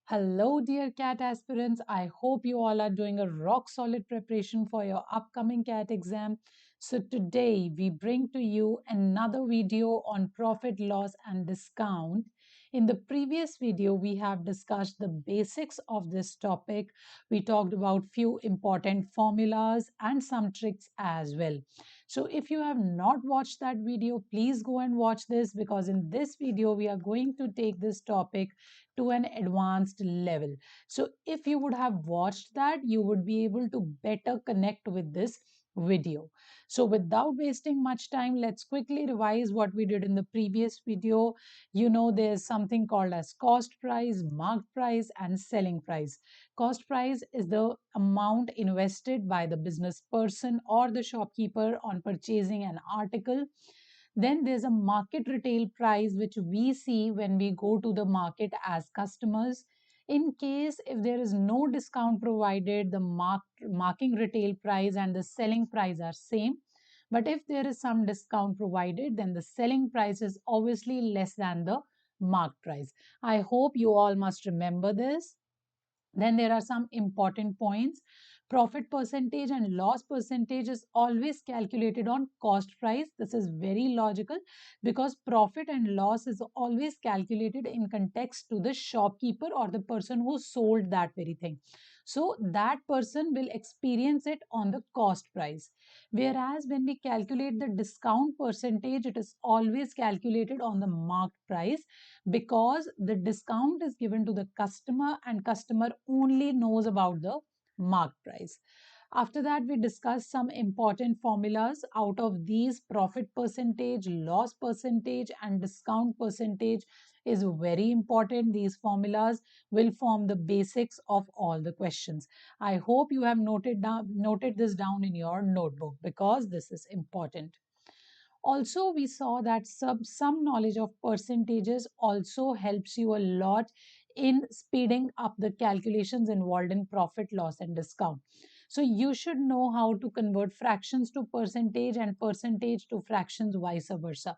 Hello, dear CAT aspirants. I hope you all are doing a rock solid preparation for your upcoming CAT exam. So, today we bring to you another video on profit, loss, and discount. In the previous video, we have discussed the basics of this topic. We talked about few important formulas and some tricks as well. So, if you have not watched that video, please go and watch this because in this video, we are going to take this topic to an advanced level. So if you would have watched that, you would be able to better connect with this video. So without wasting much time, let's quickly revise what we did in the previous video. There's something called as cost price, marked price, and selling price. Cost price is the amount invested by the business person or the shopkeeper on purchasing an article. Then there's a market retail price, which we see when we go to the market as customers. In case if there is no discount provided, the marking retail price and the selling price are same. But if there is some discount provided, then the selling price is obviously less than the marked price. I hope you all must remember this. Then there are some important points. Profit percentage and loss percentage is always calculated on cost price. This is very logical because profit and loss is always calculated in context to the shopkeeper or the person who sold that very thing. So that person will experience it on the cost price. Whereas when we calculate the discount percentage, it is always calculated on the marked price because the discount is given to the customer and customer only knows about the marked price. After that, we discussed some important formulas. Out of these, profit percentage, loss percentage, and discount percentage is very important. These formulas will form the basics of all the questions. I hope you have noted this down in your notebook because this is important. Also, we saw that some knowledge of percentages also helps you a lot in speeding up the calculations involved in profit, loss, and discount. So you should know how to convert fractions to percentage and percentage to fractions, vice versa.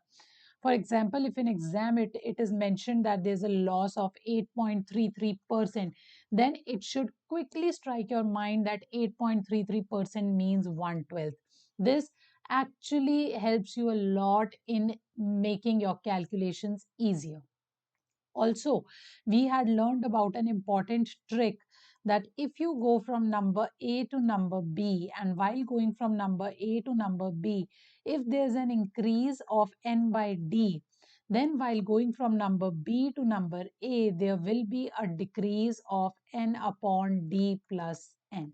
For example, if in exam it is mentioned that there's a loss of 8.33%, then it should quickly strike your mind that 8.33% means 1/12. This actually helps you a lot in making your calculations easier. Also, we had learned about an important trick that if you go from number A to number B, and while going from number A to number B, if there's an increase of n by d, then while going from number B to number A, there will be a decrease of n upon d plus n.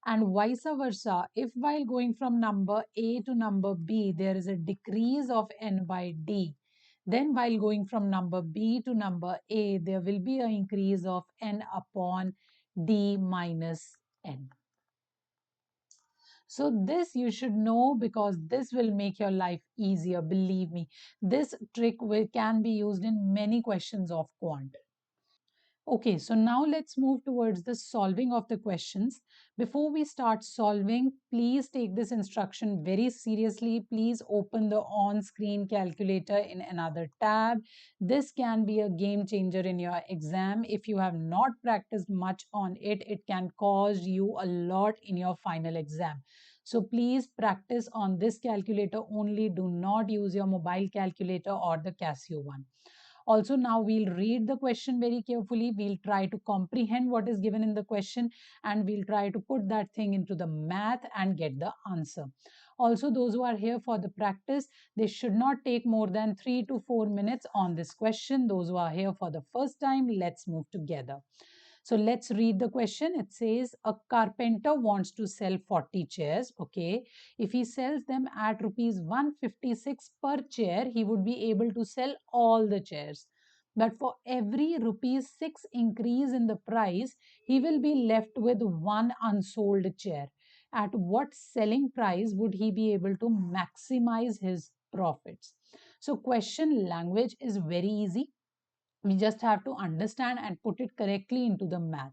And vice versa, if while going from number A to number B, there is a decrease of n by d, then while going from number B to number A, there will be an increase of n upon d minus n. So this you should know because this will make your life easier. Believe me, this trick can be used in many questions of quant. Okay, so now let's move towards the solving of the questions. Before we start solving, please take this instruction very seriously. Please open the on-screen calculator in another tab. This can be a game changer in your exam. If you have not practiced much on it, it can cause you a lot in your final exam. So please practice on this calculator only. Do not use your mobile calculator or the Casio one. Also, now we'll read the question very carefully. We'll try to comprehend what is given in the question and we'll try to put that thing into the math and get the answer. Also, those who are here for the practice, they should not take more than 3 to 4 minutes on this question. Those who are here for the first time, let's move together. So let's read the question. It says a carpenter wants to sell 40 chairs. Okay. If he sells them at rupees 156 per chair, he would be able to sell all the chairs. But for every rupees 6 increase in the price, he will be left with one unsold chair. At what selling price would he be able to maximize his profits? So question language is very easy. We just have to understand and put it correctly into the math.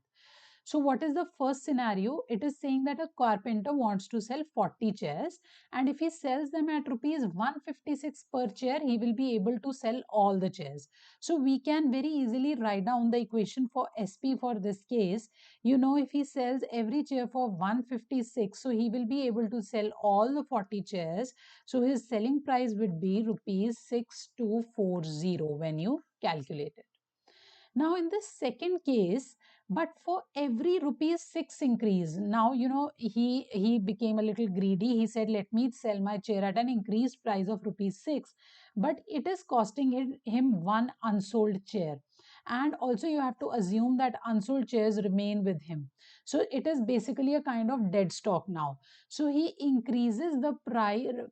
So what is the first scenario? It is saying that a carpenter wants to sell 40 chairs, and if he sells them at rupees 156 per chair, he will be able to sell all the chairs. So we can very easily write down the equation for SP for this case. If he sells every chair for 156, so he will be able to sell all the 40 chairs. So his selling price would be rupees 6240 when you calculate it. Now, in the second case, but for every rupees 6 increase, now he became a little greedy. He said, "Let me sell my chair at an increased price of rupees 6, but it is costing him one unsold chair." And also, you have to assume that unsold chairs remain with him. So, it is basically a kind of dead stock now. So, he increases the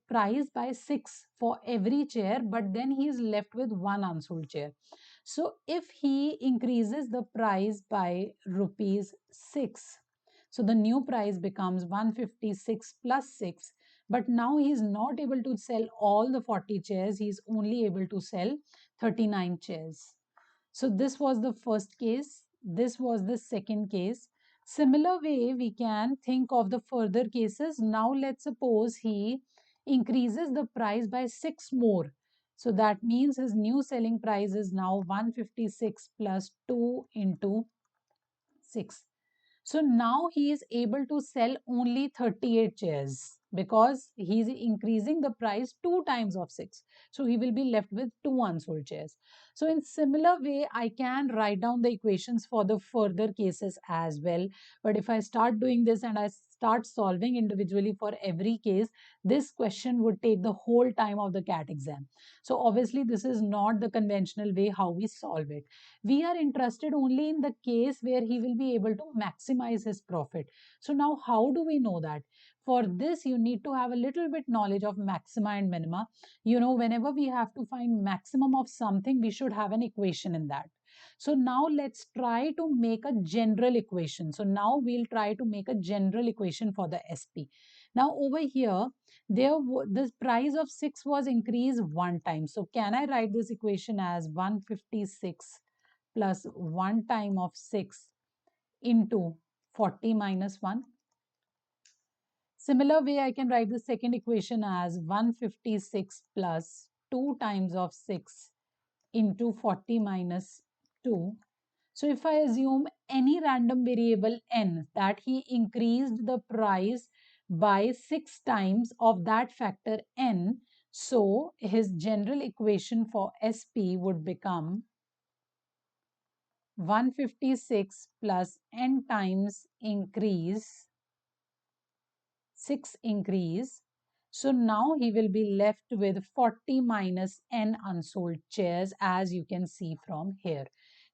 price by 6 for every chair, but then he is left with one unsold chair. So if he increases the price by rupees 6, so the new price becomes 156 plus 6, but now he is not able to sell all the 40 chairs, he is only able to sell 39 chairs. So this was the first case, this was the second case. Similar way, we can think of the further cases. Now let's suppose he increases the price by 6 more. So that means his new selling price is now 156 plus 2 into 6. So now he is able to sell only 38 chairs because he is increasing the price 2 times of 6. So he will be left with 2 unsold chairs. So in similar way, I can write down the equations for the further cases as well. But if I start doing this and I start solving individually for every case, this question would take the whole time of the CAT exam. So obviously this is not the conventional way how we solve it. We are interested only in the case where he will be able to maximize his profit. So now how do we know that? For this, you need to have a little bit knowledge of maxima and minima. Whenever we have to find maximum of something, we should have an equation in that. So now let's try to make a general equation. So now we'll try to make a general equation for the SP. Now over here, the price of 6 was increased one time. So can I write this equation as 156 plus 1 time of 6 into 40 minus 1. Similar way, I can write the second equation as 156 plus 2 times of 6 into 40 minus 2. So if I assume any random variable n that he increased the price by 6 times of that factor n, so his general equation for SP would become 156 plus n times increase, 6 increase. So now he will be left with 40 minus n unsold chairs, as you can see from here.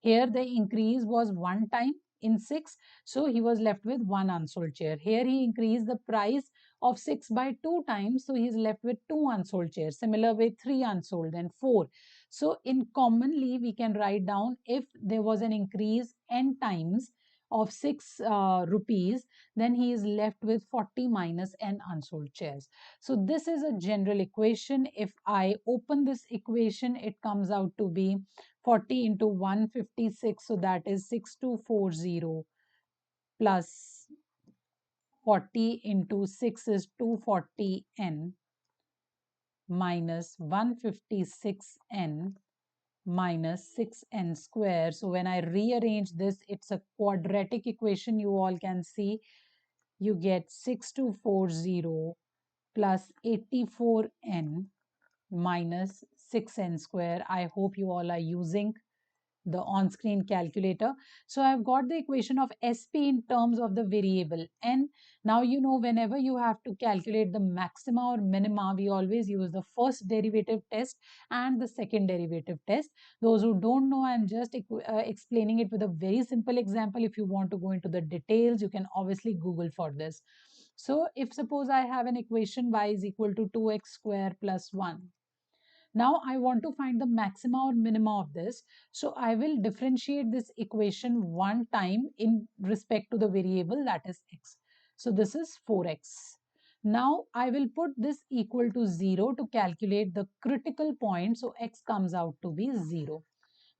Here the increase was one time in 6, so he was left with one unsold chair. Here he increased the price of 6 by 2 times, so he is left with 2 unsold chairs. Similar way, 3 unsold and 4. So in commonly we can write down, if there was an increase n times of 6 rupees, then he is left with 40 minus n unsold chairs. So this is a general equation. If I open this equation, it comes out to be 40 into 156, so that is 6240 plus 40 into 6 is 240n minus 156n minus 6n square. So when I rearrange this, it's a quadratic equation. You all can see you get 6240 plus 84n minus 6n square. I hope you all are using the on-screen calculator. So I've got the equation of SP in terms of the variable n. Now whenever you have to calculate the maxima or minima, we always use the first derivative test and the second derivative test. Those who don't know, I'm just explaining it with a very simple example. If you want to go into the details, you can obviously Google for this. So if suppose I have an equation y is equal to 2x square plus 1. Now I want to find the maxima or minima of this. So I will differentiate this equation one time in respect to the variable, that is x. So this is 4x. Now I will put this equal to 0 to calculate the critical point. So x comes out to be 0.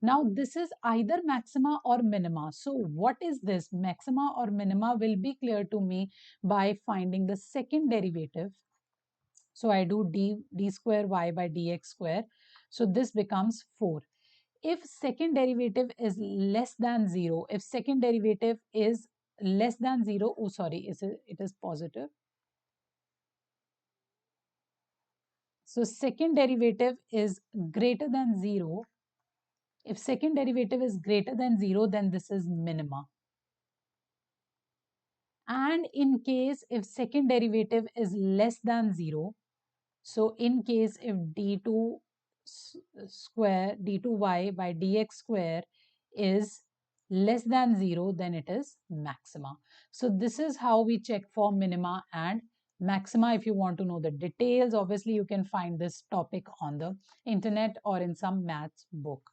Now, this is either maxima or minima. So, what is this? Maxima or minima will be clear to me by finding the second derivative. So, I do d square y by dx square. So, this becomes 4. If second derivative is less than 0, if second derivative is less than 0, oh sorry, it is positive. So, second derivative is greater than 0. If second derivative is greater than 0, then this is minima. And in case if second derivative is less than 0, so in case if d2 square, d2y by dx square is less than 0, then it is maxima. So this is how we check for minima and maxima. If you want to know the details, obviously you can find this topic on the internet or in some maths book.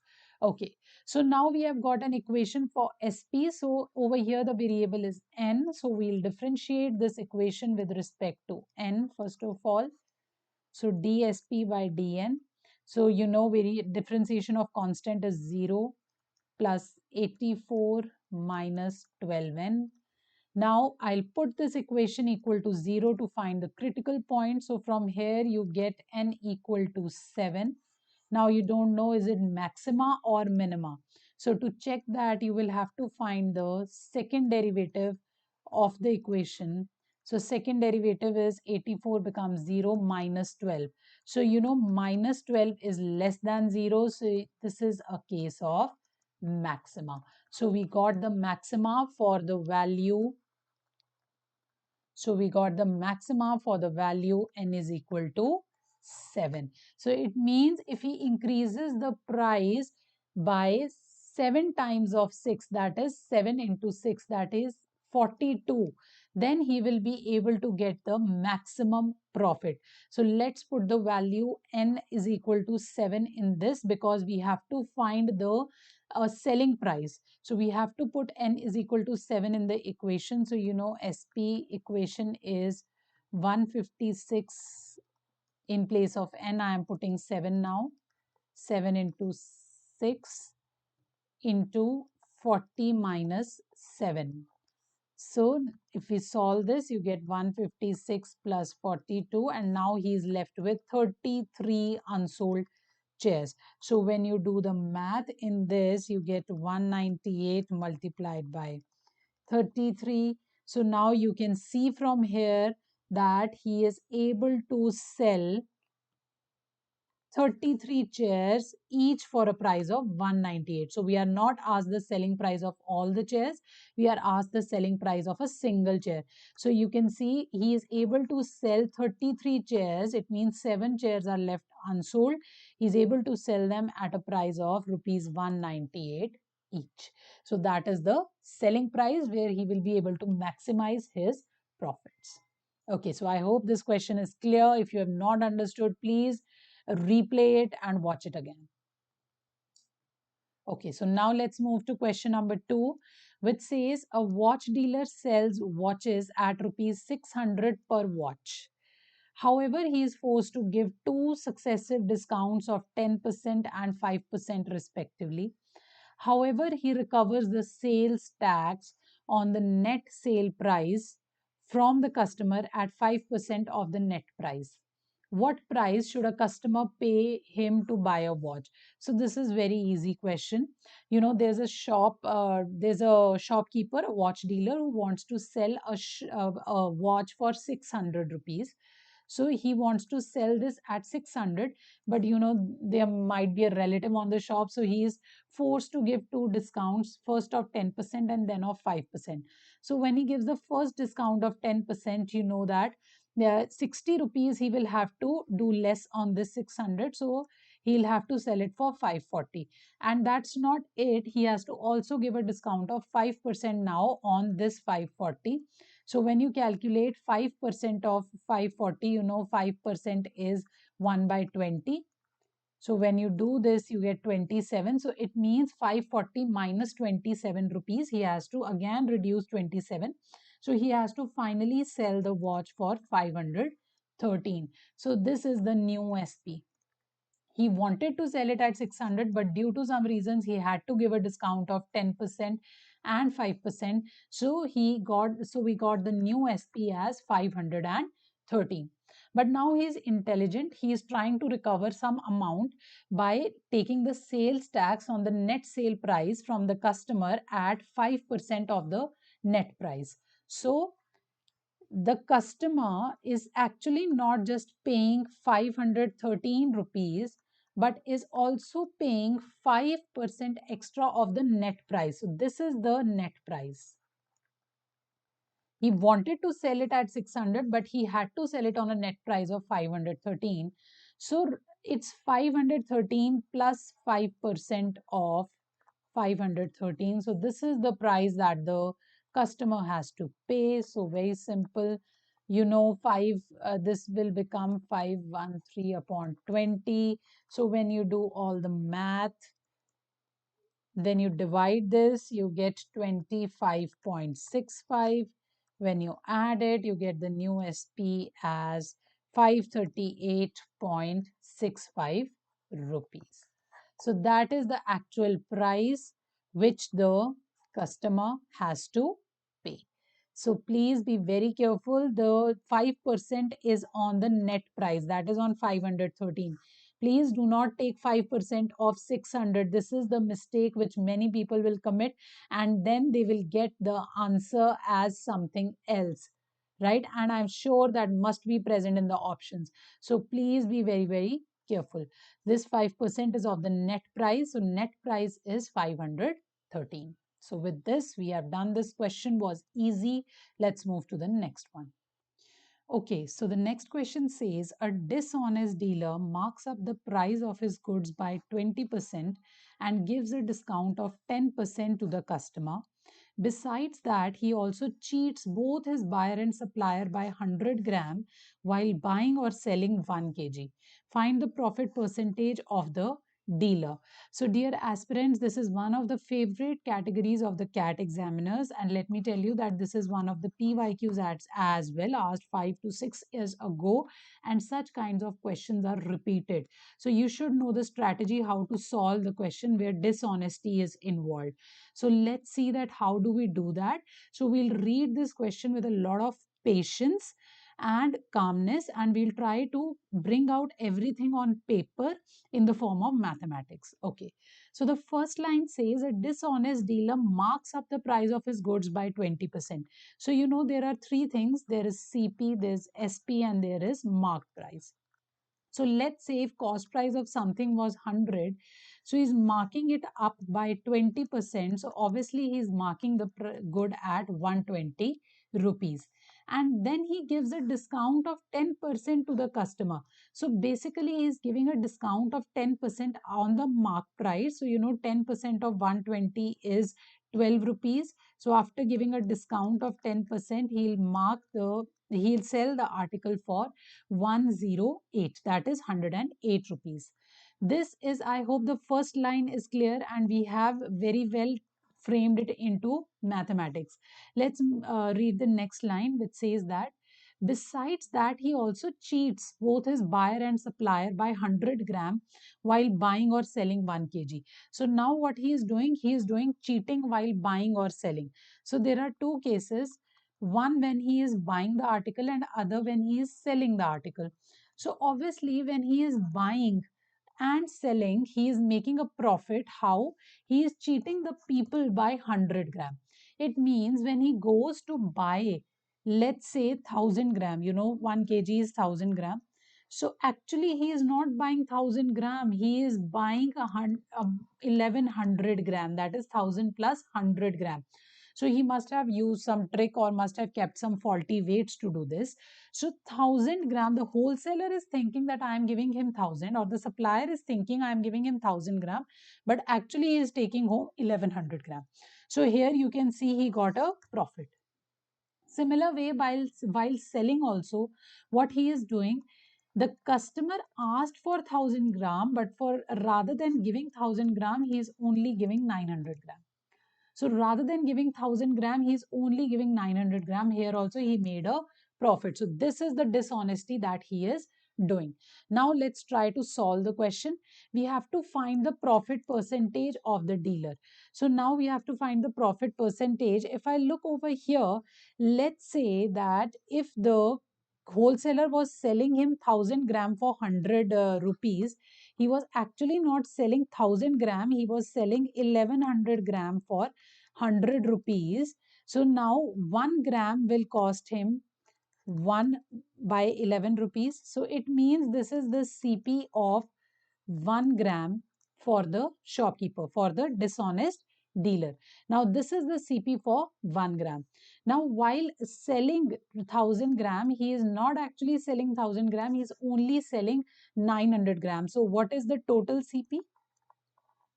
Okay, so now we have got an equation for SP. So over here the variable is n. So we'll differentiate this equation with respect to n first of all. So dsp by dn. So you know differentiation of constant is 0 plus 84 minus 12n. Now I'll put this equation equal to 0 to find the critical point. So from here you get n equal to 7. Now you don't know is it maxima or minima. So to check that you will have to find the second derivative of the equation. So second derivative is 84 becomes 0 minus 12. So you know minus 12 is less than 0. So this is a case of maxima. So we got the maxima for the value. So we got the maxima for the value n is equal to 7. So it means if he increases the price by 7 times of 6, that is 7 into 6, that is 42, then he will be able to get the maximum profit. So let's put the value n is equal to 7 in this because we have to find the selling price. So we have to put n is equal to 7 in the equation. So you know SP equation is 156. In place of n, I am putting 7 now. 7 into 6 into 40 minus 7. So if we solve this, you get 156 plus 42, and now he is left with 33 unsold chairs. So when you do the math in this, you get 198 multiplied by 33. So now you can see from here that he is able to sell 33 chairs each for a price of 198. So we are not asked the selling price of all the chairs. We are asked the selling price of a single chair. So you can see he is able to sell 33 chairs. It means 7 chairs are left unsold. He is able to sell them at a price of rupees 198 each. So that is the selling price where he will be able to maximize his profits. Okay, so I hope this question is clear. If you have not understood, please replay it and watch it again. Okay, so now let's move to question number 2, which says a watch dealer sells watches at rupees 600 per watch. However, he is forced to give two successive discounts of 10% and 5% respectively. However, he recovers the sales tax on the net sale price from the customer at 5% of the net price. What price should a customer pay him to buy a watch? So this is very easy question. You know, there's a shopkeeper, a watch dealer who wants to sell a watch for 600 rupees. So he wants to sell this at 600, but you know, there might be a relative on the shop. So he is forced to give two discounts, first of 10% and then of 5%. So when he gives the first discount of 10%, you know that 60 rupees he will have to do less on this 600. So he'll have to sell it for 540. And that's not it. He has to also give a discount of 5% now on this 540. So when you calculate 5% of 540, you know 5% is 1 by 20. So when you do this, you get 27. So it means 540 minus 27 rupees. He has to again reduce 27. So he has to finally sell the watch for 513. So this is the new SP. He wanted to sell it at 600, but due to some reasons, he had to give a discount of 10% and 5%. So we got the new SP as 513. But now he's intelligent. He is trying to recover some amount by taking the sales tax on the net sale price from the customer at 5% of the net price. So the customer is actually not just paying 513 rupees, but is also paying 5% extra of the net price. So this is the net price. He wanted to sell it at 600, but he had to sell it on a net price of 513. So it's 513 plus 5% of 513. So this is the price that the customer has to pay. So very simple. You know, 5, this will become 513 upon 20. So when you do all the math, then you divide this, you get 25.65. When you add it, you get the new SP as 538.65 rupees. So that is the actual price which the customer has to pay. So please be very careful. The 5% is on the net price, that is on 513. Please do not take 5% of 600. This is the mistake which many people will commit, and then they will get the answer as something else, right? And I'm sure that must be present in the options. So please be very, very careful. This 5% is of the net price. So net price is 513. So with this, we have done this question, was easy. Let's move to the next one. Okay, so the next question says a dishonest dealer marks up the price of his goods by 20% and gives a discount of 10% to the customer. Besides that, he also cheats both his buyer and supplier by 100 gram while buying or selling 1 kg. Find the profit percentage of the dealer. So dear aspirants, this is one of the favorite categories of the CAT examiners, and let me tell you that this is one of the PYQs as well, asked 5 to 6 years ago, and such kinds of questions are repeated. So you should know the strategy how to solve the question where dishonesty is involved. So let's see that how do we do that. So we'll read this question with a lot of patience and calmness, and we'll try to bring out everything on paper in the form of mathematics. Okay, so the first line says a dishonest dealer marks up the price of his goods by 20%. So you know there are three things: there is CP, there's SP, and there is marked price. So let's say if cost price of something was 100, so he's marking it up by 20%. So obviously he's marking the good at 120 rupees. And then he gives a discount of 10% to the customer. So basically he's giving a discount of 10% on the mark price. So you know 10% of 120 is 12 rupees. So after giving a discount of 10%, he'll sell the article for 108, that is 108 rupees. This is, I hope the first line is clear and we have very well framed it into mathematics. Let's read the next line, which says that besides that he also cheats both his buyer and supplier by 100 gram while buying or selling 1 kg. So now what he is doing cheating while buying or selling. So there are two cases, one when he is buying the article and other when he is selling the article. So obviously when he is buying and selling, he is making a profit. How? He is cheating the people by 100 gram. It means when he goes to buy, let's say 1000 gram, you know 1 kg is 1000 gram. So actually he is not buying 1000 gram, he is buying 1100 gram, that is 1000 plus 100 gram. So he must have used some trick or must have kept some faulty weights to do this. So 1000 gram, the wholesaler is thinking that I am giving him 1000, or the supplier is thinking I am giving him 1000 gram, but actually he is taking home 1100 gram. So here you can see he got a profit. Similar way, while selling also, what he is doing, the customer asked for 1000 gram, but for rather than giving 1000 gram, he is only giving 900 gram. So rather than giving 1000 gram, he is only giving 900 gram. Here also he made a profit. So this is the dishonesty that he is doing. Now let's try to solve the question. We have to find the profit percentage of the dealer. So now we have to find the profit percentage. If I look over here, let's say that if the wholesaler was selling him 1000 gram for 100 rupees, he was actually not selling 1000 gram, he was selling 1100 gram for 100 rupees. So now 1 gram will cost him 1 by 11 rupees. So it means this is the CP of 1 gram for the shopkeeper, for the dishonest dealer. Now this is the CP for 1 gram. Now while selling 1000 gram, he is not actually selling 1000 gram, he is only selling 900 grams. So what is the total CP?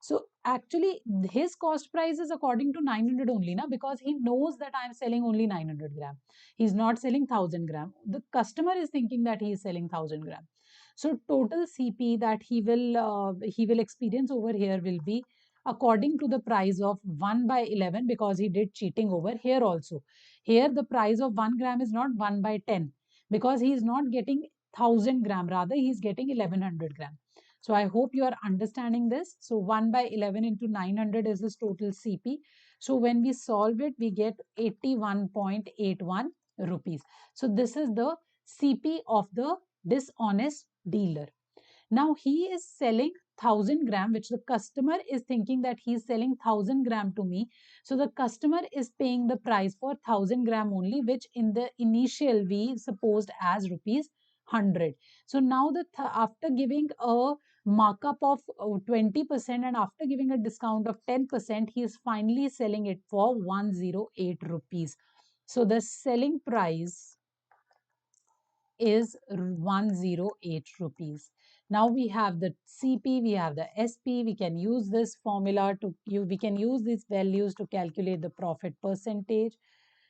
So actually his cost price is according to 900 only, na, because he knows that I am selling only 900 gram. He's not selling 1000 gram. The customer is thinking that he is selling 1000 gram. So total CP that he will experience over here will be according to the price of 1 by 11, because he did cheating over here also. Here the price of 1 gram is not 1 by 10, because he is not getting 1000 gram, rather he is getting 1100 gram. So I hope you are understanding this. So 1 by 11 into 900 is this total CP. So when we solve it, we get 81.81 rupees. So this is the CP of the dishonest dealer. Now he is selling 1000 gram, which the customer is thinking that he is selling 1000 gram to me. So the customer is paying the price for 1000 gram only, which in the initial we supposed as rupees 100. So now after giving a markup of 20% and after giving a discount of 10%, he is finally selling it for 108 rupees. So the selling price is 108 rupees. Now we have the CP, we have the SP, we can use this formula we can use these values to calculate the profit percentage.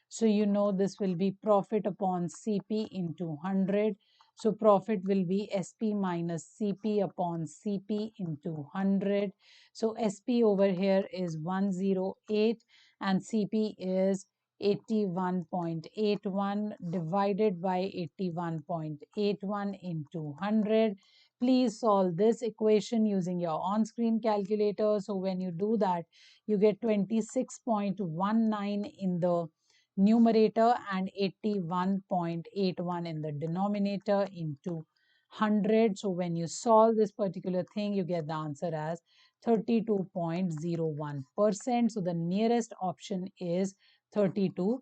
So you know this will be profit upon CP into 100. So profit will be SP minus CP upon CP into 100. So SP over here is 108 and CP is 81.81 divided by 81.81 into 100. Please solve this equation using your on-screen calculator. So when you do that, you get 26.19 in the numerator and 81.81 in the denominator into 100. So when you solve this particular thing, you get the answer as 32.01%. So the nearest option is 32%.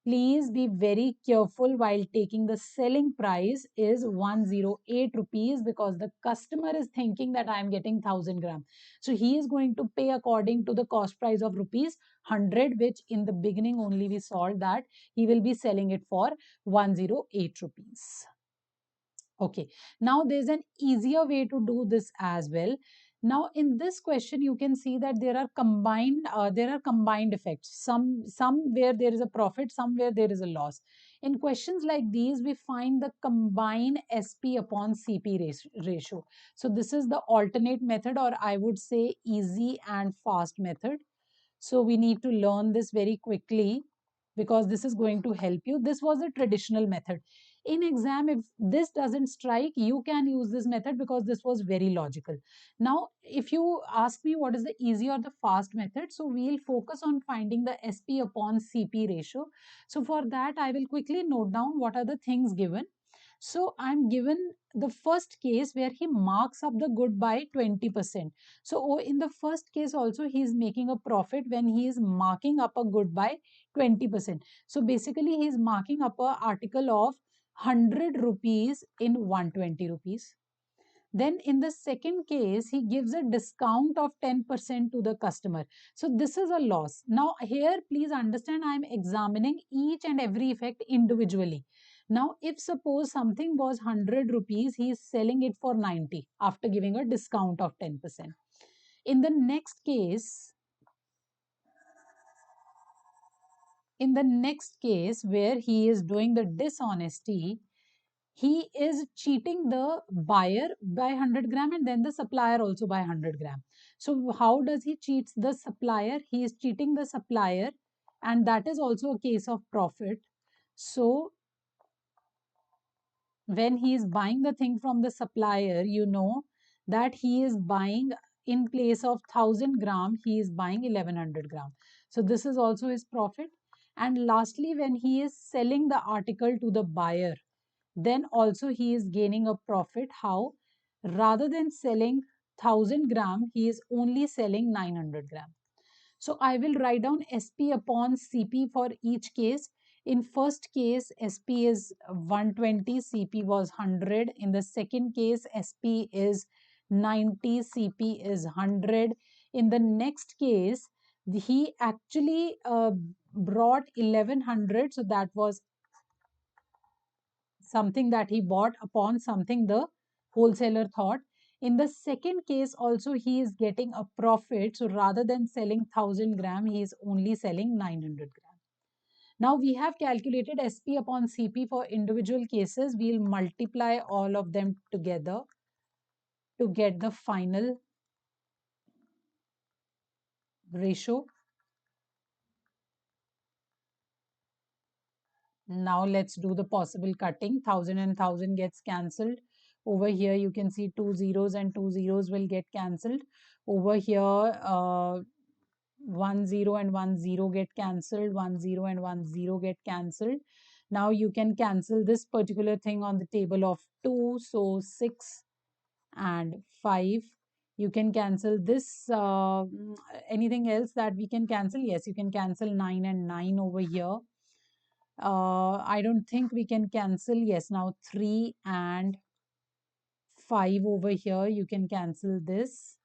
Please be very careful while taking the selling price is 108 rupees, because the customer is thinking that I am getting 1000 gram. So he is going to pay according to the cost price of rupees 100, which in the beginning only we solved that he will be selling it for 108 rupees. Okay, now there's an easier way to do this as well. Now in this question, you can see that there are combined effects. Some where there is a profit, somewhere there is a loss. In questions like these, we find the combined SP upon CP ratio. So this is the alternate method, or I would say easy and fast method. So we need to learn this very quickly because this is going to help you. This was a traditional method. In exam, if this doesn't strike, you can use this method because this was very logical. Now, if you ask me what is the easy or the fast method, so we'll focus on finding the SP upon CP ratio. So for that, I will quickly note down what are the things given. So I'm given the first case where he marks up the good by 20%. So in the first case also, he is making a profit when he is marking up a good by 20%. So basically, he is marking up an article of 100 rupees in 120 rupees. Then in the second case, he gives a discount of 10% to the customer. So this is a loss. Now here, please understand, I am examining each and every effect individually. Now, if suppose something was 100 rupees, he is selling it for 90 after giving a discount of 10%. In the next case, where he is doing the dishonesty, he is cheating the buyer by 100 gram and then the supplier also by 100 gram. So how does he cheat the supplier? He is cheating the supplier, and that is also a case of profit. So when he is buying the thing from the supplier, you know that he is buying, in place of 1000 gram, he is buying 1100 gram. So this is also his profit. And lastly, when he is selling the article to the buyer, then also he is gaining a profit. How? Rather than selling 1000 gram, he is only selling 900 gram. So I will write down SP upon CP for each case. In first case, SP is 120, CP was 100. In the second case, SP is 90, CP is 100. In the next case, he actually brought 1100. So that was something that he bought upon something the wholesaler thought. In the second case also he is getting a profit. So rather than selling 1000 gram, he is only selling 900 gram. Now we have calculated SP upon CP for individual cases. We'll multiply all of them together to get the final ratio. Now let's do the possible cutting. 1000 and 1000 gets cancelled. Over here you can see two zeros and two zeros will get cancelled. Over here 10 and 10 get cancelled. 10 and 10 get cancelled. Now you can cancel this particular thing on the table of 2. So 6 and 5. You can cancel this. Anything else that we can cancel? Yes, you can cancel 9 and 9 over here. I don't think we can cancel. Yes, now 3 and 5 over here. You can cancel this.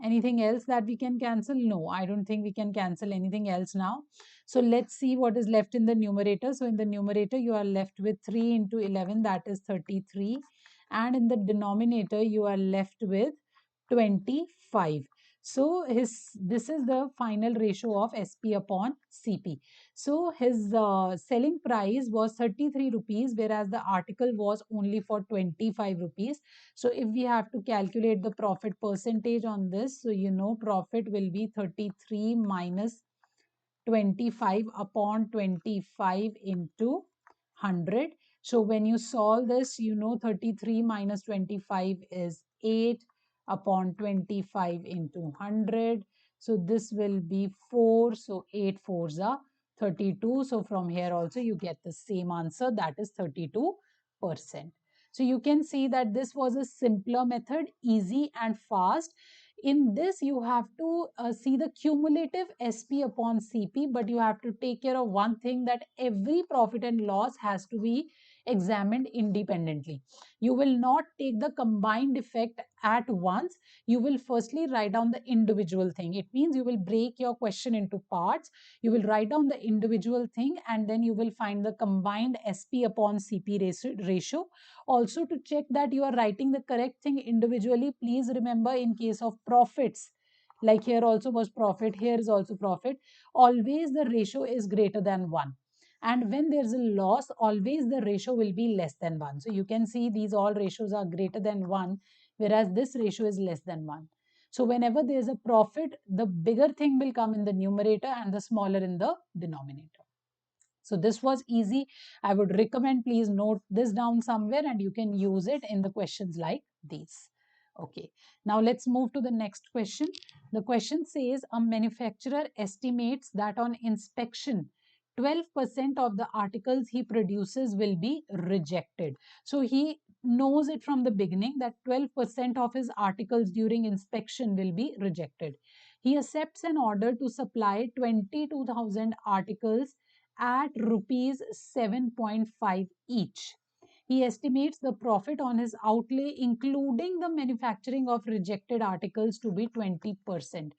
Anything else that we can cancel? No, I don't think we can cancel anything else now. So let's see what is left in the numerator. So in the numerator, you are left with 3 into 11, that is 33. And in the denominator, you are left with 25. So this is the final ratio of SP upon CP. So his selling price was 33 rupees, whereas the article was only for 25 rupees. So if we have to calculate the profit percentage on this, so you know profit will be 33 minus 25 upon 25 into 100. So when you solve this, you know 33 minus 25 is 8 upon 25 into 100. So this will be 4. So 8 fours are 32. So from here also you get the same answer, that is 32%. So you can see that this was a simpler method, easy and fast. In this, you have to see the cumulative SP upon CP, but you have to take care of one thing, that every profit and loss has to be examined independently. You will not take the combined effect at once. You will firstly write down the individual thing. It means you will break your question into parts. You will write down the individual thing and then you will find the combined SP upon CP ratio. Also, to check that you are writing the correct thing individually, please remember in case of profits, like here also was profit, here is also profit, always the ratio is greater than 1. And when there's a loss, always the ratio will be less than 1. So you can see these all ratios are greater than 1, whereas this ratio is less than 1. So whenever there's a profit, the bigger thing will come in the numerator and the smaller in the denominator. So this was easy. I would recommend, please note this down somewhere and you can use it in the questions like these. Okay, now let's move to the next question. The question says a manufacturer estimates that on inspection, 12% of the articles he produces will be rejected. So he knows it from the beginning that 12% of his articles during inspection will be rejected. He accepts an order to supply 22,000 articles at rupees 7.5 each. He estimates the profit on his outlay, including the manufacturing of rejected articles, to be 20%.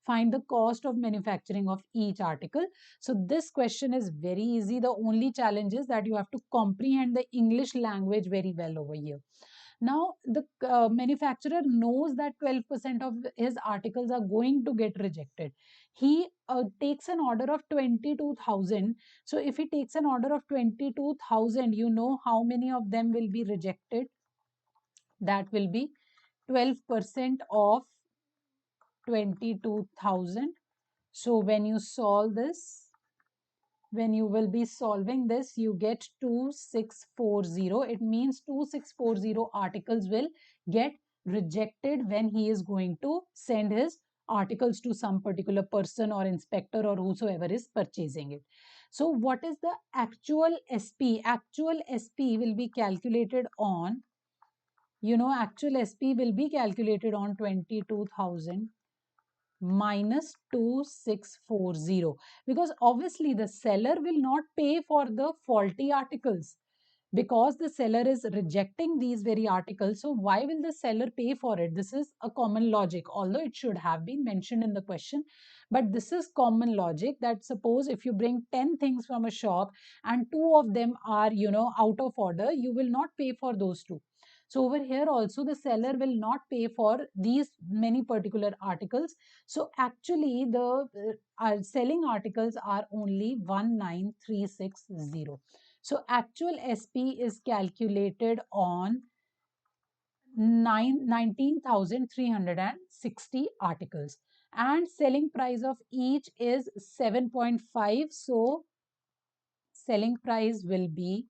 Find the cost of manufacturing of each article. So this question is very easy. The only challenge is that you have to comprehend the English language very well over here. Now, the manufacturer knows that 12% of his articles are going to get rejected. He takes an order of 22,000. So, if he takes an order of 22,000, you know how many of them will be rejected? That will be 12% of 22,000. So, when you solve this, when you will be solving this, you get 2640. It means 2640 articles will get rejected when he is going to send his articles to some particular person or inspector or whosoever is purchasing it. So what is the actual SP? Actual SP will be calculated on, actual SP will be calculated on 22,000 minus 2640, because obviously the seller will not pay for the faulty articles, because the seller is rejecting these very articles. So why will the seller pay for it? This is a common logic, although it should have been mentioned in the question, but this is common logic that suppose if you bring 10 things from a shop and two of them are out of order, you will not pay for those two. So over here also the seller will not pay for these many particular articles. So actually the selling articles are only 19360. So actual SP is calculated on 19,360 articles, and selling price of each is 7.5. So selling price will be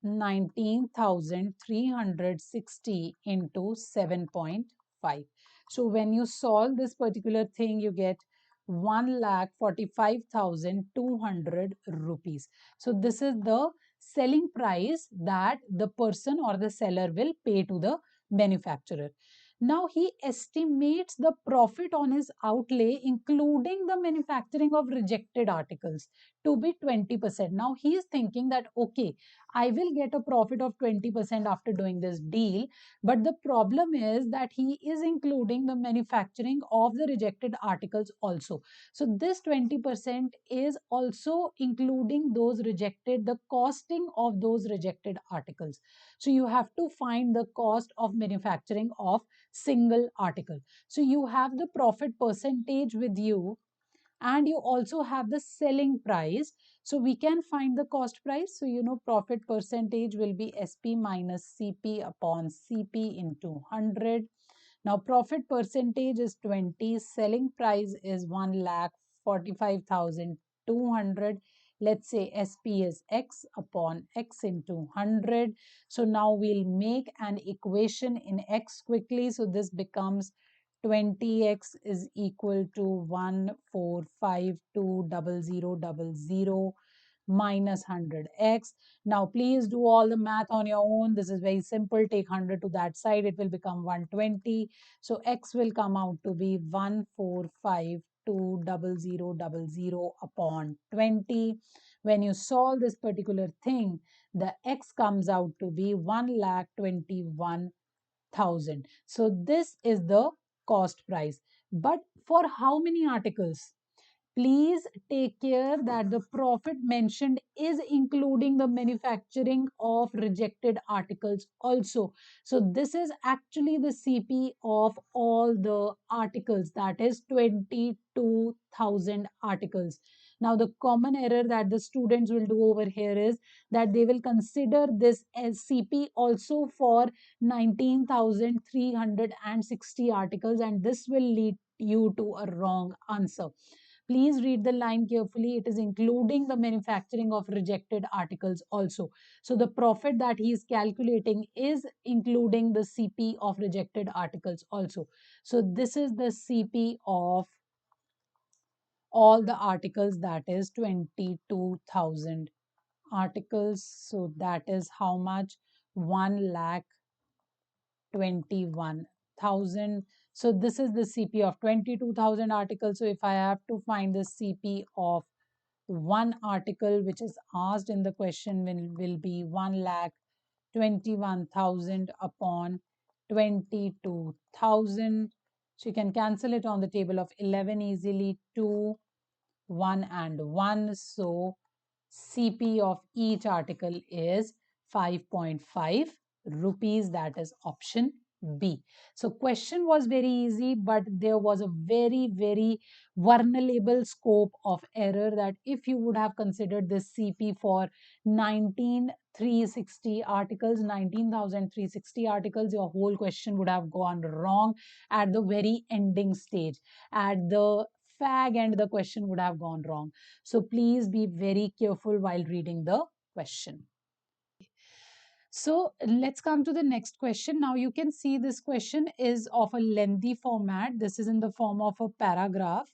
19,360 into 7.5. So when you solve this particular thing, you get 1,45,200 rupees. So this is the selling price that the person or the seller will pay to the manufacturer. Now he estimates the profit on his outlay, including the manufacturing of rejected articles, to be 20%. Now he is thinking that, okay, I will get a profit of 20% after doing this deal. But the problem is that he is including the manufacturing of the rejected articles also. So this 20% is also including those rejected, the costing of those rejected articles. So you have to find the cost of manufacturing of single article. So you have the profit percentage with you, and you also have the selling price. So we can find the cost price. So profit percentage will be SP minus CP upon CP into 100. Now profit percentage is 20, selling price is 1,45,200. Let's say SP is X upon X into 100. So now we'll make an equation in X quickly. So this becomes 20x is equal to 145,200 minus 100x. Now please do all the math on your own. This is very simple. Take 100 to that side. It will become 120. So x will come out to be 145,200 upon 20. When you solve this particular thing, the x comes out to be 1,21,000. So this is the cost price. But for how many articles? Please take care that the profit mentioned is including the manufacturing of rejected articles also. So this is actually the CP of all the articles, that is 22,000 articles. Now the common error that the students will do over here is that they will consider this as CP also for 19,360 articles, and this will lead you to a wrong answer. Please read the line carefully. It is including the manufacturing of rejected articles also. So the profit that he is calculating is including the CP of rejected articles also. So this is the CP of all the articles, that is 22,000 articles. So that is how much? 1,21,000. So this is the CP of 22,000 articles. So if I have to find the CP of one article which is asked in the question will be 1,21,000 upon 22,000. So you can cancel it on the table of 11 easily. 2, 1 and 1. So CP of each article is 5.5 rupees. That is option B. So question was very easy, but there was a very vulnerable scope of error, that if you would have considered this CP for 19,360 articles, 19,360 articles, your whole question would have gone wrong at the very ending stage. At the fag end, the question would have gone wrong. So please be very careful while reading the question. So let's come to the next question. Now you can see this question is of a lengthy format. This is in the form of a paragraph.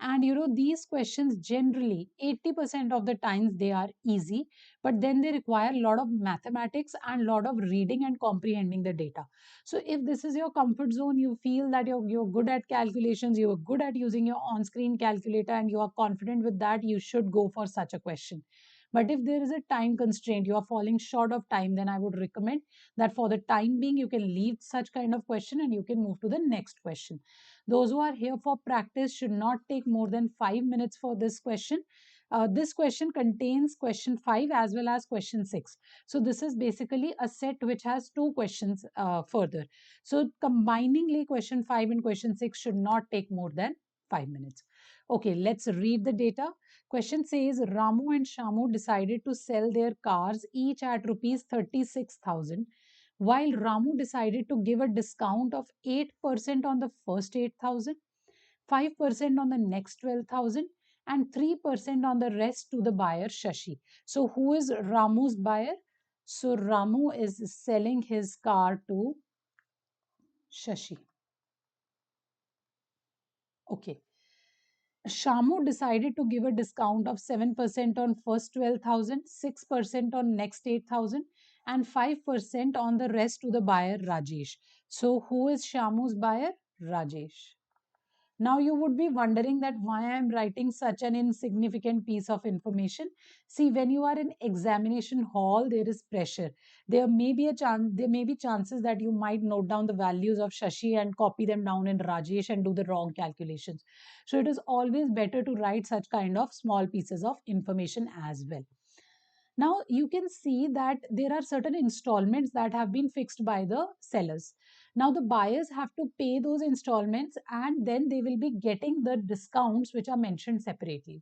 And these questions generally 80% of the times they are easy, but then they require a lot of mathematics and a lot of reading and comprehending the data. So if this is your comfort zone, you feel that you're good at calculations, you're good at using your on-screen calculator, and you are confident with that, you should go for such a question. But if there is a time constraint, you are falling short of time, then I would recommend that for the time being, you can leave such kind of question and you can move to the next question. Those who are here for practice should not take more than 5 minutes for this question. This question contains question 5 as well as question 6. So this is basically a set which has two questions further. So combiningly question 5 and question 6 should not take more than 5 minutes. Okay, let's read the data. Question says Ramu and Shamu decided to sell their cars each at rupees 36,000, while Ramu decided to give a discount of 8% on the first 8,000, 5% on the next 12,000, and 3% on the rest to the buyer Shashi. So who is Ramu's buyer? So Ramu is selling his car to Shashi. Okay. Shamu decided to give a discount of 7% on first 12,000, 6% on next 8,000, and 5% on the rest to the buyer Rajesh. So who is Shamu's buyer? Rajesh. Now you would be wondering that why I am writing such an insignificant piece of information. See, when you are in examination hall, there is pressure. There may be a chance, there may be chances that you might note down the values of Shashi and copy them down in Rajesh and do the wrong calculations. So it is always better to write such kind of small pieces of information as well. Now you can see that there are certain installments that have been fixed by the sellers. Now the buyers have to pay those installments and then they will be getting the discounts which are mentioned separately.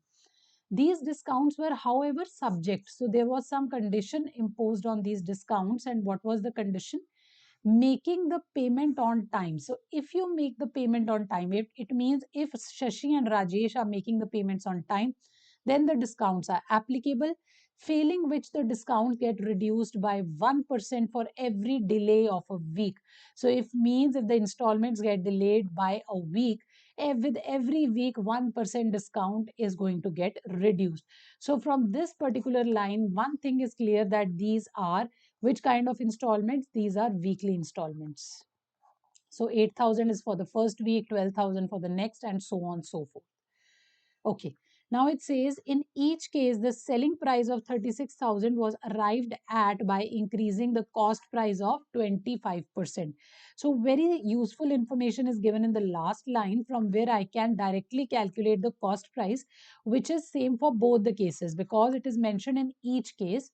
These discounts were, however, subject. So there was some condition imposed on these discounts. And what was the condition? Making the payment on time. So if you make the payment on time, it means if Shashi and Rajesh are making the payments on time, then the discounts are applicable, failing which the discounts get reduced by 1% for every delay of a week. So if means if the installments get delayed by a week, with every week 1% discount is going to get reduced. So from this particular line, one thing is clear that these are which kind of installments? These are weekly installments. So 8,000 is for the first week, 12,000 for the next, and so on and so forth. Okay. Now it says in each case, the selling price of 36,000 was arrived at by increasing the cost price of 25%. So very useful information is given in the last line from where I can directly calculate the cost price, which is same for both the cases because it is mentioned in each case.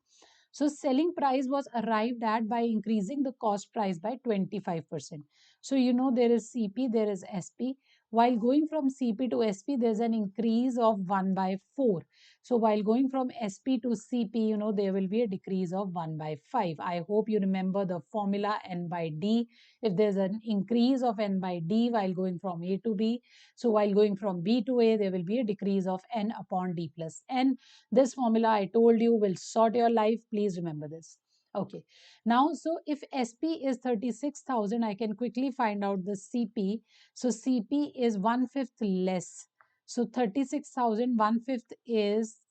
So selling price was arrived at by increasing the cost price by 25%. So there is CP, there is SP. While going from CP to SP, there's an increase of 1 by 4. So while going from SP to CP, there will be a decrease of 1 by 5. I hope you remember the formula N by D. If there's an increase of N by D while going from A to B, so while going from B to A, there will be a decrease of N upon D plus N. This formula I told you will sort your life. Please remember this. Okay. Now, so if SP is 36,000, I can quickly find out the CP. So CP is 1/5 less. So 36,000, 1/5 is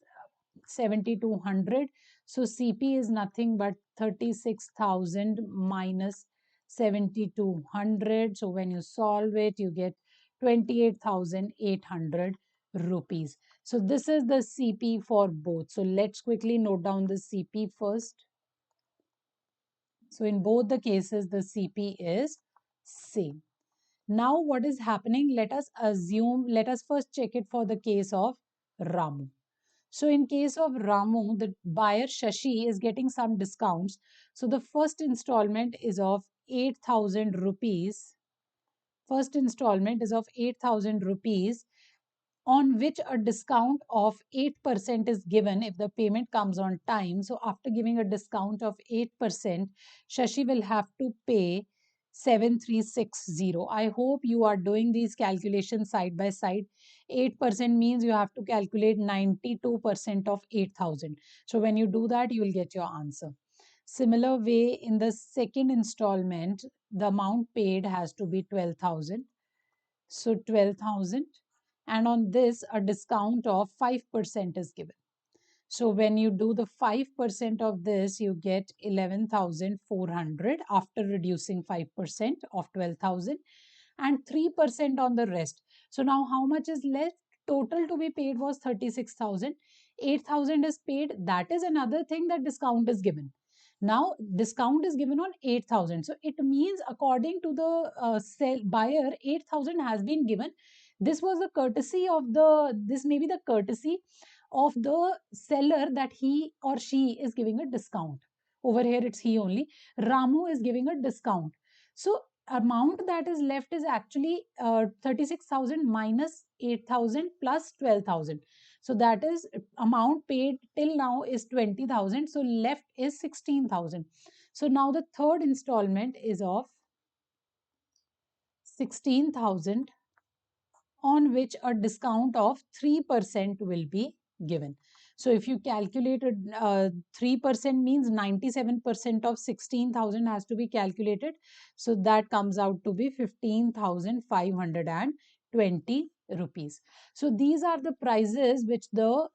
7,200. So CP is nothing but 36,000 minus 7,200. So when you solve it, you get 28,800 rupees. So this is the CP for both. So let's quickly note down the CP first. So in both the cases, the CP is same. Now what is happening? Let us first check it for the case of Ramu. So in case of Ramu, the buyer Shashi is getting some discounts. So the first installment is of 8,000 rupees. First installment is of 8,000 rupees on which a discount of 8% is given if the payment comes on time. So after giving a discount of 8%, Shashi will have to pay 7360. I hope you are doing these calculations side by side. 8% means you have to calculate 92% of 8,000. So when you do that, you will get your answer. Similar way, in the second installment, the amount paid has to be 12,000. So 12,000. And on this, a discount of 5% is given. So when you do the 5% of this, you get 11,400 after reducing 5% of 12,000 and 3% on the rest. So now how much is left? Total to be paid was 36,000. 8,000 is paid. That is another thing, that discount is given. Now discount is given on 8,000. So it means according to the buyer, 8,000 has been given. This was a courtesy of this may be the courtesy of the seller, that he or she is giving a discount. Over here it's he only. Ramu is giving a discount. So amount that is left is actually 36,000 minus 8,000 plus 12,000. So that is amount paid till now is 20,000. So left is 16,000. So now the third installment is of 16,000, on which a discount of 3% will be given. So if you calculated 3% means 97% of 16,000 has to be calculated. So that comes out to be 15,520 rupees. So these are the prices which the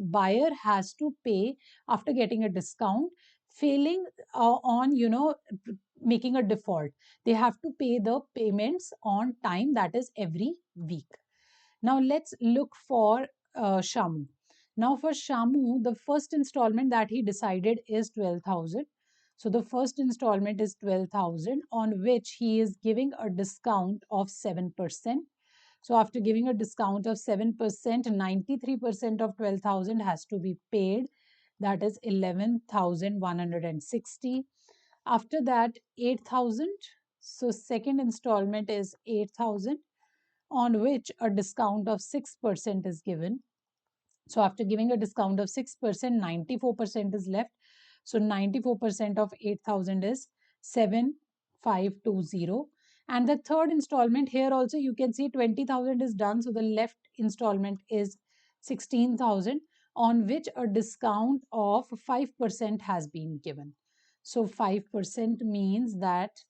buyer has to pay after getting a discount. Failing on, making a default, they have to pay the payments on time, that is every week. Now let's look for Shamu. Now for Shamu, the first installment that he decided is 12,000. So the first installment is 12,000, on which he is giving a discount of 7%. So after giving a discount of 7%, 93% of 12,000 has to be paid. That is 11,160. After that, 8,000. So second installment is 8,000, on which a discount of 6% is given. So after giving a discount of 6%, 94% is left. So 94% of 8,000 is 7,520. And the third installment, here also you can see 20,000 is done. So the left installment is 16,000, on which a discount of 5% has been given. So 5% means that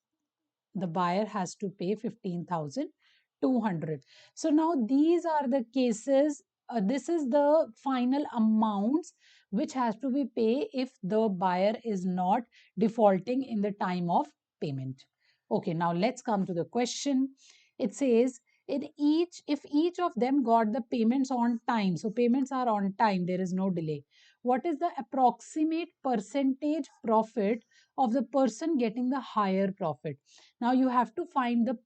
the buyer has to pay 15,200. So now these are the cases. This is the final amounts which has to be paid if the buyer is not defaulting in the time of payment. Okay, now let's come to the question. It says, if each of them got the payments on time, so payments are on time, there is no delay, what is the approximate percentage profit of the person getting the higher profit? Now you have to find the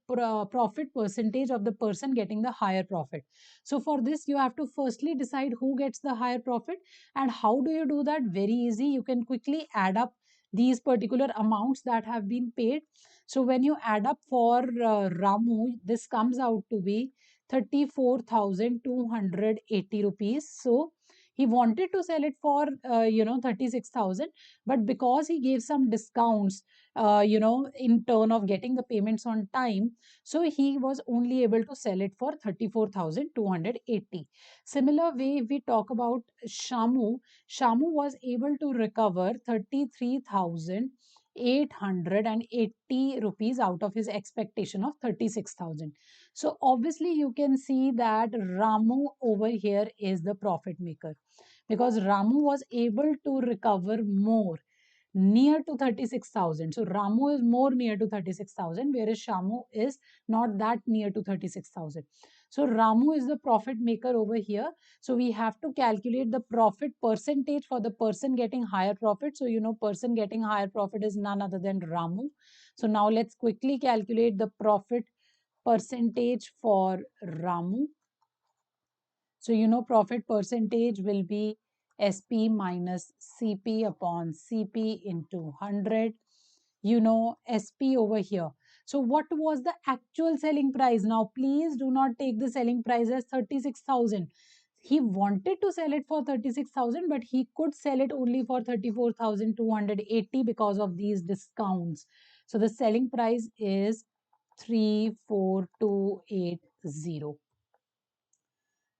profit percentage of the person getting the higher profit. So for this, you have to firstly decide who gets the higher profit. And how do you do that? Very easy. You can quickly add up these particular amounts that have been paid. So when you add up for Ramu, this comes out to be 34,280 rupees. So he wanted to sell it for 36,000, but because he gave some discounts in turn of getting the payments on time, so he was only able to sell it for 34,280. Similar way, if we talk about Shamu was able to recover 33,880 rupees out of his expectation of 36,000. So obviously you can see that Ramu over here is the profit maker, because Ramu was able to recover more, near to 36,000. So Ramu is more near to 36,000, whereas Shamu is not that near to 36,000. So Ramu is the profit maker over here. So we have to calculate the profit percentage for the person getting higher profit. So person getting higher profit is none other than Ramu. So now let's quickly calculate the profit percentage for Ramu. So profit percentage will be SP minus CP upon CP into 100. SP over here. So what was the actual selling price? Now please do not take the selling price as 36,000. He wanted to sell it for 36,000, but he could sell it only for 34,280 because of these discounts. So the selling price is 34280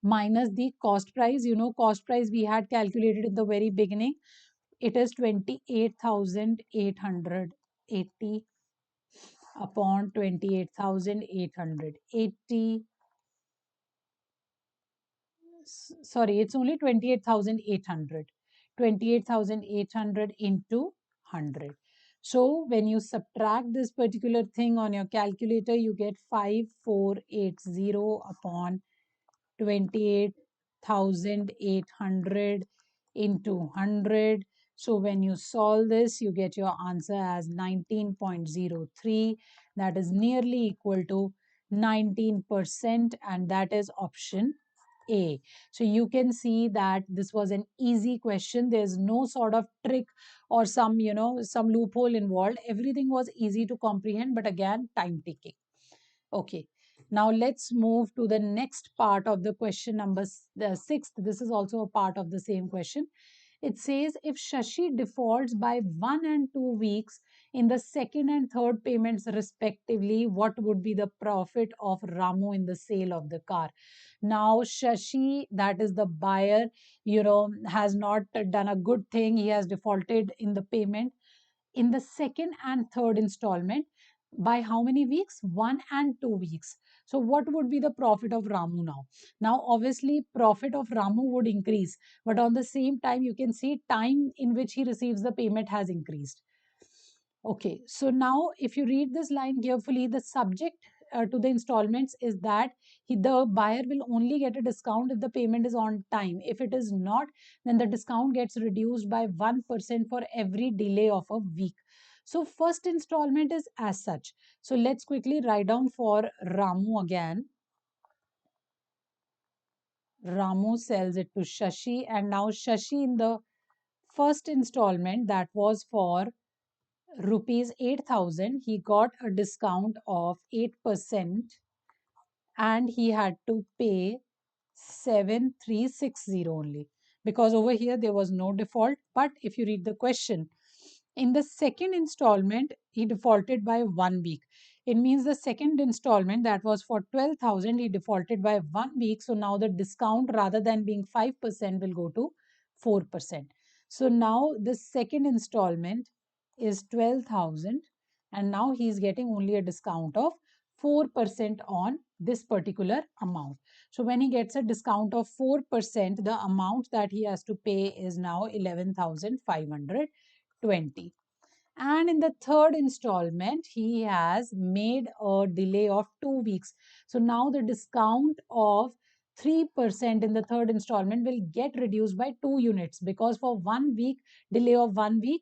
minus the cost price. Cost price we had calculated in the very beginning. It is 28,880 upon 28,880. Sorry, it's only 28,800. 28,800 into 100. So when you subtract this particular thing on your calculator, you get 5480 upon 28,800 into 100. So when you solve this, you get your answer as 19.03. That is nearly equal to 19%, and that is option A. So you can see that this was an easy question. There's no sort of trick or some loophole involved. Everything was easy to comprehend, but again, time taking. Okay, now let's move to the next part of the question number the sixth. This is also a part of the same question. It says if Shashi defaults by 1 and 2 weeks in the second and third payments respectively, what would be the profit of Ramu in the sale of the car? Now Shashi, that is the buyer, has not done a good thing. He has defaulted in the payment in the second and third installment by how many weeks? 1 and 2 weeks. So what would be the profit of Ramu now? Now obviously profit of Ramu would increase, but on the same time you can see time in which he receives the payment has increased. Okay, so now if you read this line carefully, the subject to the installments is that the buyer will only get a discount if the payment is on time. If it is not, then the discount gets reduced by 1% for every delay of a week. So first installment is as such. So let's quickly write down for Ramu again. Ramu sells it to Shashi, and now Shashi in the first installment, that was for rupees 8,000, he got a discount of 8% and he had to pay 7360 only, because over here there was no default. But if you read the question, in the second installment he defaulted by 1 week. It means the second installment, that was for 12,000, he defaulted by 1 week. So now the discount, rather than being 5%, will go to 4%. So now the second installment is 12,000, and now he is getting only a discount of 4% on this particular amount. So when he gets a discount of 4%, the amount that he has to pay is now 11,520. And in the third installment, he has made a delay of 2 weeks. So now the discount of 3% in the third installment will get reduced by 2 units, because for 1 week, delay of 1 week,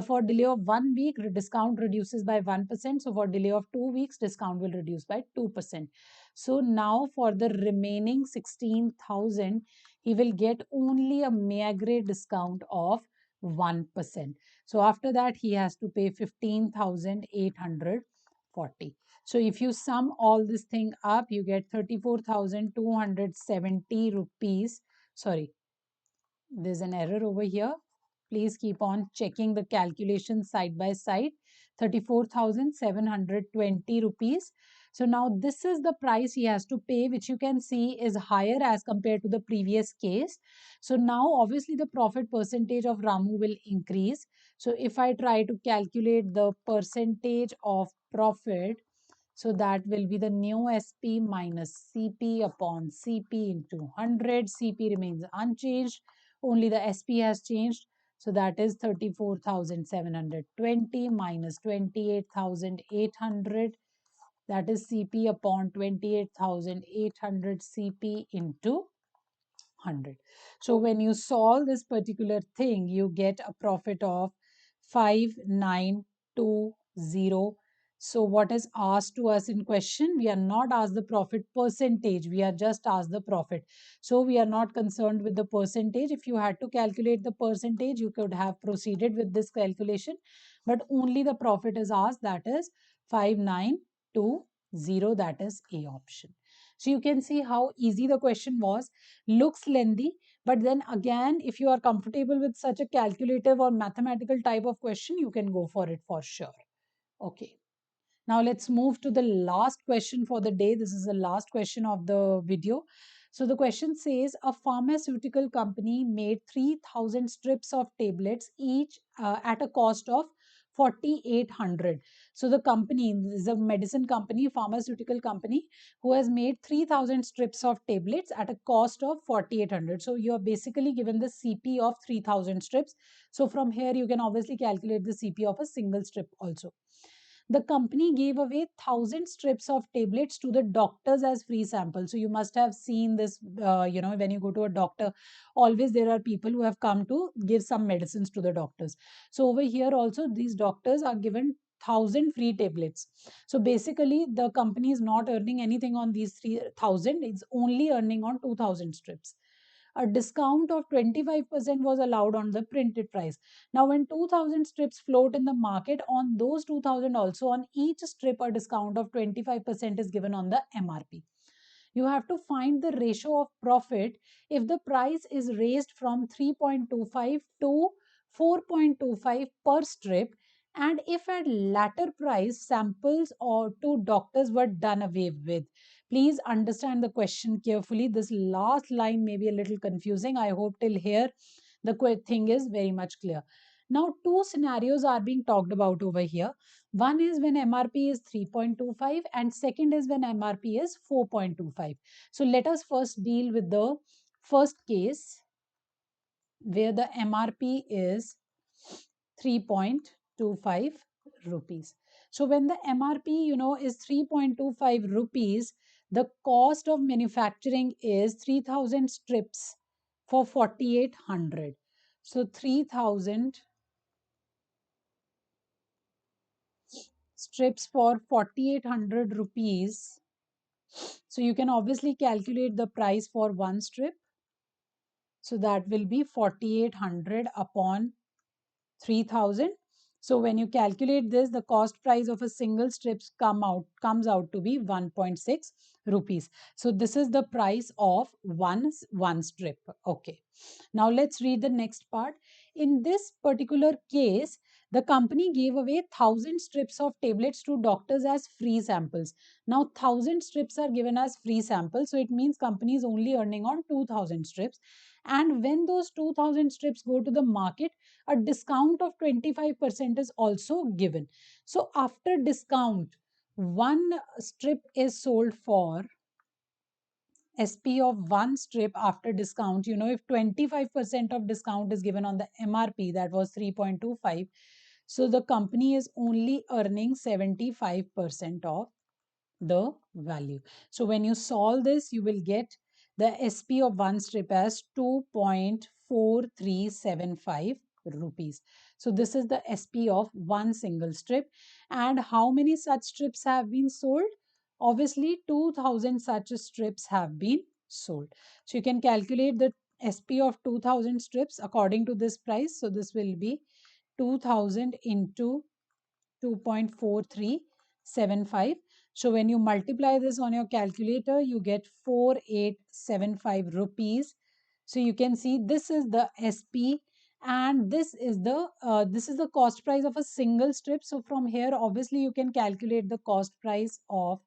for delay of 1 week, discount reduces by 1%. So for delay of 2 weeks, discount will reduce by 2%. So now for the remaining 16,000, he will get only a mere discount of 1%. So after that, he has to pay 15,840. So if you sum all this thing up, you get 34,270 rupees. Sorry, there's an error over here. Please keep on checking the calculation side by side. 34,720 rupees. So now this is the price he has to pay, which you can see is higher as compared to the previous case. So now obviously the profit percentage of Ramu will increase. So if I try to calculate the percentage of profit, so that will be the new SP minus CP upon CP into 100. CP remains unchanged. Only the SP has changed. So that is 34,720 minus 28,800. That is CP upon 28,800 CP into 100. So when you solve this particular thing, you get a profit of 5920. So what is asked to us in question? We are not asked the profit percentage. We are just asked the profit. So we are not concerned with the percentage. If you had to calculate the percentage, you could have proceeded with this calculation. But only the profit is asked, that is 5920. That is A option. So you can see how easy the question was. Looks lengthy, but then again, if you are comfortable with such a calculative or mathematical type of question, you can go for it for sure. Okay. Now let's move to the last question for the day. This is the last question of the video. So the question says a pharmaceutical company made 3,000 strips of tablets each at a cost of 4,800. So the company is a medicine company, pharmaceutical company, who has made 3,000 strips of tablets at a cost of 4,800. So you are basically given the CP of 3,000 strips. So from here you can obviously calculate the CP of a single strip also. The company gave away 1,000 strips of tablets to the doctors as free samples. So you must have seen this, when you go to a doctor, always there are people who have come to give some medicines to the doctors. So over here also, these doctors are given 1,000 free tablets. So basically, the company is not earning anything on these 3,000, it's only earning on 2,000 strips. A discount of 25% was allowed on the printed price. Now, when 2,000 strips float in the market, on those 2,000 also, on each strip, a discount of 25% is given on the MRP. You have to find the ratio of profit if the price is raised from 3.25 to 4.25 per strip, and if at latter price samples or to doctors were done away with. Please understand the question carefully. This last line may be a little confusing. I hope till here the thing is very much clear. Now, two scenarios are being talked about over here. One is when MRP is 3.25 and second is when MRP is 4.25. So let us first deal with the first case where the MRP is 3.25 rupees. So when the MRP, is 3.25 rupees, the cost of manufacturing is 3,000 strips for 4,800. So 3,000 strips for 4,800 rupees. So you can obviously calculate the price for one strip. So that will be 4,800 upon 3,000. So when you calculate this, the cost price of a single strips comes out to be 1.6 rupees. So this is the price of one strip. Okay. Now let's read the next part. In this particular case, the company gave away 1,000 strips of tablets to doctors as free samples. Now 1,000 strips are given as free samples, so it means company is only earning on 2,000 strips. And when those 2,000 strips go to the market, a discount of 25% is also given. So after discount, one strip is sold for SP of one strip after discount. If 25% of discount is given on the MRP, that was 3.25, so the company is only earning 75% of the value. So when you solve this, you will get the SP of one strip as 2.4375 rupees. So this is the SP of one single strip. And how many such strips have been sold? Obviously, 2,000 such strips have been sold. So you can calculate the SP of 2,000 strips according to this price. So this will be 2,000 into 2.4375. So when you multiply this on your calculator, you get 4,875 rupees. So you can see this is the SP and this is the cost price of a single strip. So from here, obviously you can calculate the cost price of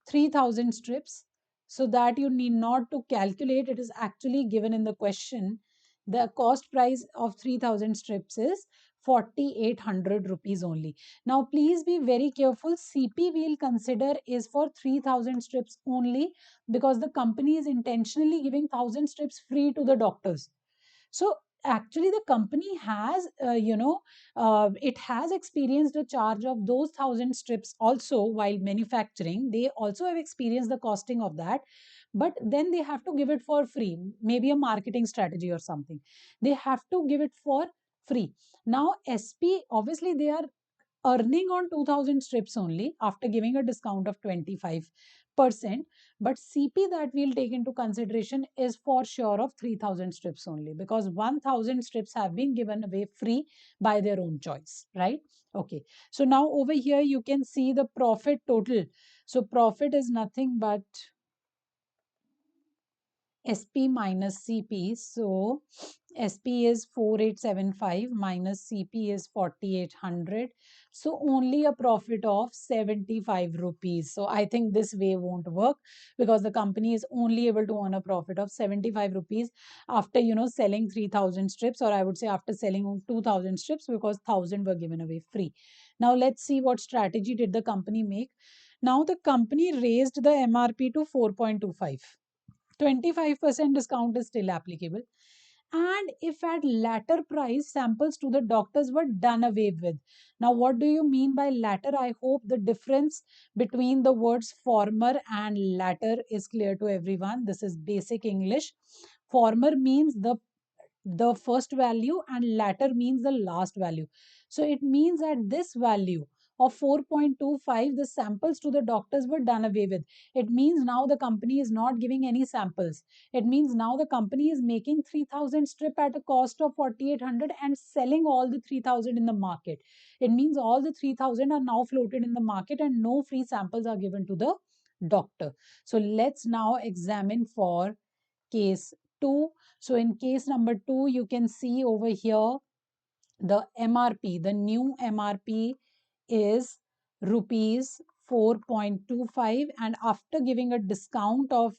3,000 strips, so that you need not to calculate. It is actually given in the question. The cost price of 3,000 strips is 4,800 rupees only. Now please be very careful. CP we'll consider is for 3,000 strips only, because the company is intentionally giving 1,000 strips free to the doctors. So actually the company has it has experienced a charge of those 1,000 strips also while manufacturing. They also have experienced the costing of that, but then they have to give it for free, maybe a marketing strategy or something. They have to give it for free. Now SP, obviously they are earning on 2,000 strips only after giving a discount of 25%. But CP that we'll take into consideration is for sure of 3,000 strips only, because 1,000 strips have been given away free by their own choice, right? Okay. So now over here you can see the profit total. So profit is nothing but SP minus CP. So SP is 4875 minus CP is 4800. So only a profit of 75 rupees. So I think this way won't work because the company is only able to earn a profit of 75 rupees after selling 3000 strips, or I would say after selling 2000 strips, because 1000 were given away free. Now let's see what strategy did the company make. Now the company raised the MRP to 4.25. 25% discount is still applicable. And if at latter price samples to the doctors were done away with. Now, what do you mean by latter? I hope the difference between the words former and latter is clear to everyone. This is basic English. Former means the first value and latter means the last value. So it means at this value of 4.25, the samples to the doctors were done away with. It means now the company is not giving any samples. It means now the company is making 3000 strip at a cost of 4800 and selling all the 3000 in the market. It means all the 3000 are now floated in the market and no free samples are given to the doctor. So let's now examine for case 2. So in case number 2, you can see over here the MRP, the new MRP is rupees 4.25, and after giving a discount of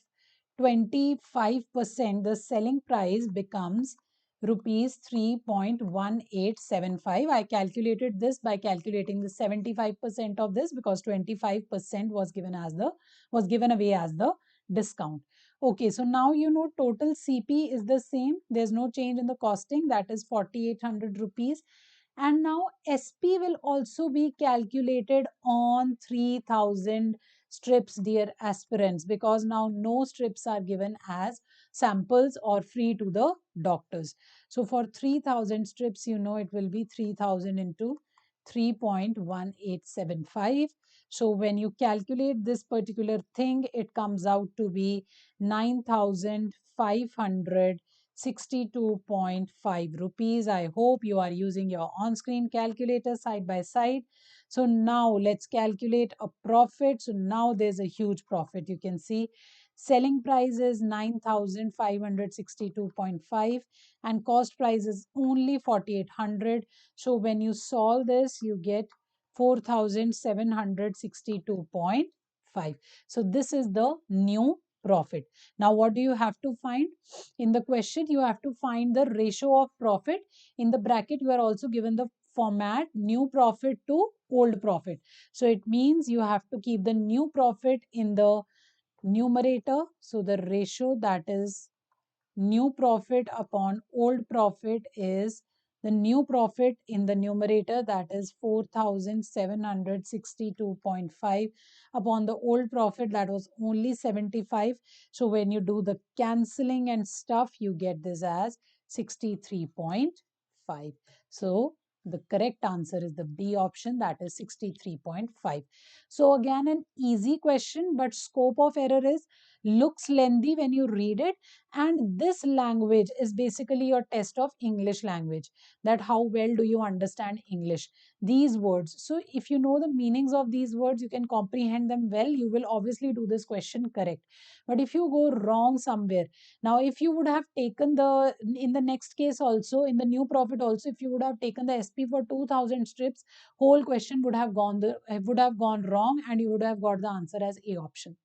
25%, the selling price becomes rupees 3.1875. I calculated this by calculating the 75% of this because 25% was given away as the discount. Okay, so now total CP is the same. There's no change in the costing, that is 4800 rupees. And now SP will also be calculated on 3000 strips, dear aspirants, because now no strips are given as samples or free to the doctors. So for 3000 strips, it will be 3000 into 3.1875. So when you calculate this particular thing, it comes out to be 9562.5 rupees. I hope you are using your on-screen calculator side by side. So now let's calculate a profit. So now there's a huge profit. You can see selling price is 9562.5 and cost price is only 4800. So when you solve this, you get 4762.5. So this is the new profit. Now what do you have to find? In the question, you have to find the ratio of profit. In the bracket, you are also given the format new profit to old profit. So it means you have to keep the new profit in the numerator. So the ratio, that is new profit upon old profit, is the new profit in the numerator, that is 4762.5 upon the old profit, that was only 75. So when you do the cancelling and stuff, you get this as 63.5. So the correct answer is the B option, that is 63.5. So again, an easy question, but scope of error is looks lengthy when you read it, and this language is basically your test of English language, that how well do you understand English, these words. So if you know the meanings of these words, you can comprehend them well, you will obviously do this question correct. But if you go wrong somewhere, now if you would have taken the, in the next case also, in the new profit also, if you would have taken the SP for 2000 strips, whole question would have gone wrong and you would have got the answer as A option.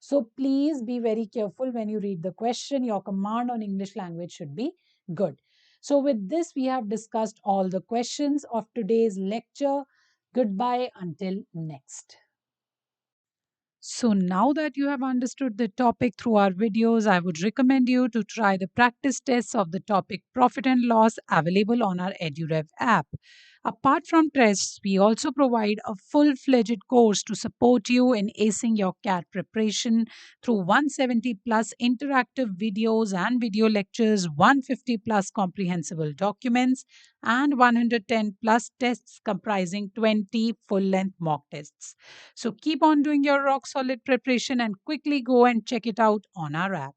So please be very careful when you read the question. Your command on English language should be good. So with this, we have discussed all the questions of today's lecture. Goodbye until next. So now that you have understood the topic through our videos, I would recommend you to try the practice tests of the topic profit and loss available on our EduRev app. Apart from tests, we also provide a full-fledged course to support you in acing your CAT preparation through 170 plus interactive videos and video lectures, 150 plus comprehensible documents, and 110 plus tests comprising 20 full-length mock tests. So keep on doing your rock solid preparation and quickly go and check it out on our app.